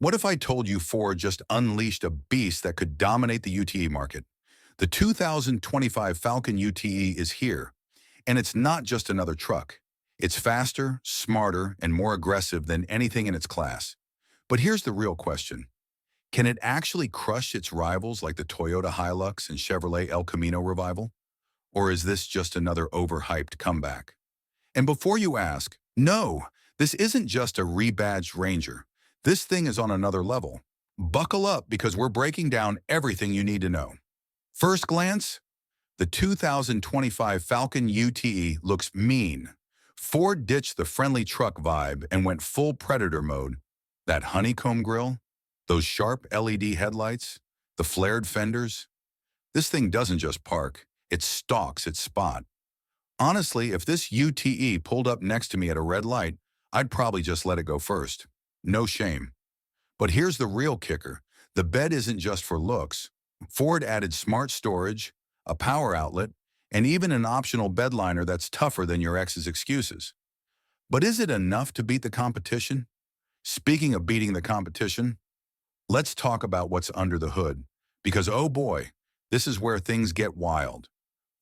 What if I told you Ford just unleashed a beast that could dominate the UTE market? The 2025 Falcon UTE is here, and it's not just another truck. It's faster, smarter, and more aggressive than anything in its class. But here's the real question. Can it actually crush its rivals like the Toyota Hilux and Chevrolet El Camino revival? Or is this just another overhyped comeback? And before you ask, no, this isn't just a rebadged Ranger. This thing is on another level. Buckle up because we're breaking down everything you need to know. First glance, the 2025 Falcon UTE looks mean. Ford ditched the friendly truck vibe and went full Predator mode. That honeycomb grille, those sharp LED headlights, the flared fenders. This thing doesn't just park, it stalks its spot. Honestly, if this UTE pulled up next to me at a red light, I'd probably just let it go first. No shame. But here's the real kicker. The bed isn't just for looks. Ford added smart storage, a power outlet, and even an optional bed liner that's tougher than your ex's excuses. But is it enough to beat the competition? Speaking of beating the competition, let's talk about what's under the hood. Because oh boy, this is where things get wild.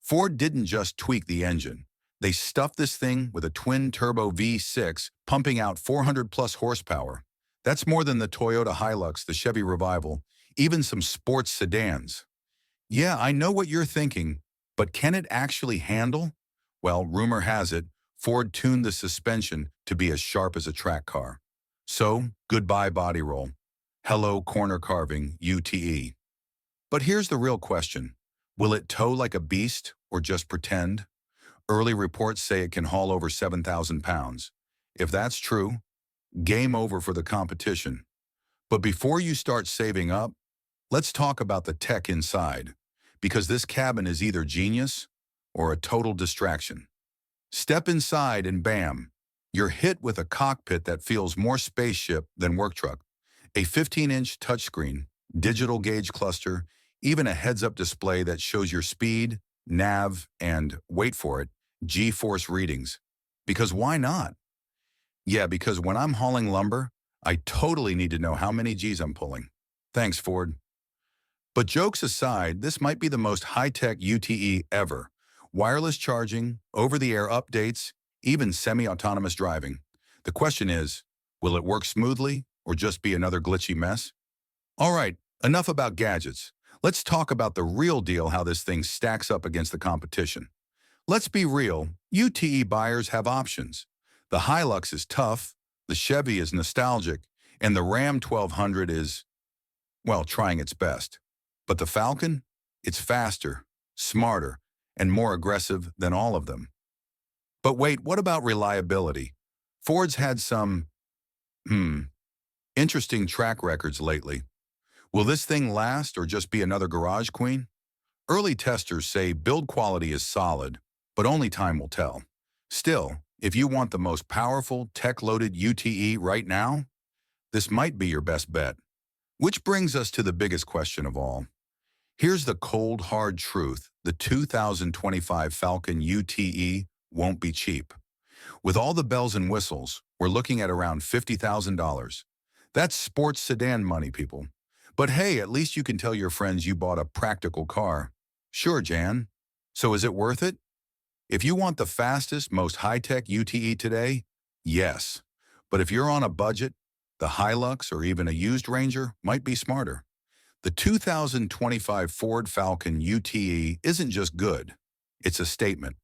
Ford didn't just tweak the engine. They stuffed this thing with a twin-turbo V6 pumping out 400-plus horsepower. That's more than the Toyota Hilux, the Chevy Revival, even some sports sedans. Yeah, I know what you're thinking, but can it actually handle? Well, rumor has it, Ford tuned the suspension to be as sharp as a track car. So, goodbye body roll. Hello corner carving, UTE. But here's the real question. Will it tow like a beast or just pretend? Early reports say it can haul over 7,000 pounds. If that's true, game over for the competition. But before you start saving up, let's talk about the tech inside, because this cabin is either genius or a total distraction. Step inside and bam, you're hit with a cockpit that feels more spaceship than work truck. A 15-inch touchscreen, digital gauge cluster, even a heads-up display that shows your speed, nav, and, wait for it, G-force readings. Because why not? Yeah, because when I'm hauling lumber, I totally need to know how many G's I'm pulling. Thanks, Ford. But jokes aside, this might be the most high-tech UTE ever. Wireless charging, over-the-air updates, even semi-autonomous driving. The question is, will it work smoothly or just be another glitchy mess? All right, enough about gadgets. Let's talk about the real deal, how this thing stacks up against the competition. Let's be real, UTE buyers have options. The Hilux is tough, the Chevy is nostalgic, and the Ram 1200 is, well, trying its best. But the Falcon? It's faster, smarter, and more aggressive than all of them. But wait, what about reliability? Ford's had some, interesting track records lately. Will this thing last or just be another garage queen? Early testers say build quality is solid, but only time will tell. Still, if you want the most powerful, tech-loaded UTE right now, this might be your best bet. Which brings us to the biggest question of all. Here's the cold, hard truth. The 2025 Falcon UTE won't be cheap. With all the bells and whistles, we're looking at around $50,000. That's sports sedan money, people. But hey, at least you can tell your friends you bought a practical car. Sure, Jan. So is it worth it? If you want the fastest, most high-tech UTE today, yes. But if you're on a budget, the Hilux or even a used Ranger might be smarter. The 2025 Ford Falcon UTE isn't just good. It's a statement.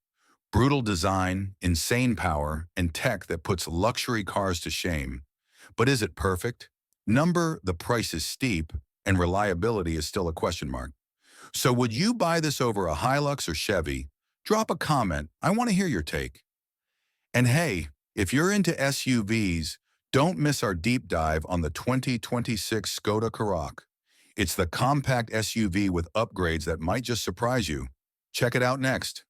Brutal design, insane power, and tech that puts luxury cars to shame. But is it perfect? The price is steep, and reliability is still a question mark. So would you buy this over a Hilux or Chevy? Drop a comment. I want to hear your take. And hey, if you're into SUVs, don't miss our deep dive on the 2026 Skoda Karoq. It's the compact SUV with upgrades that might just surprise you. Check it out next.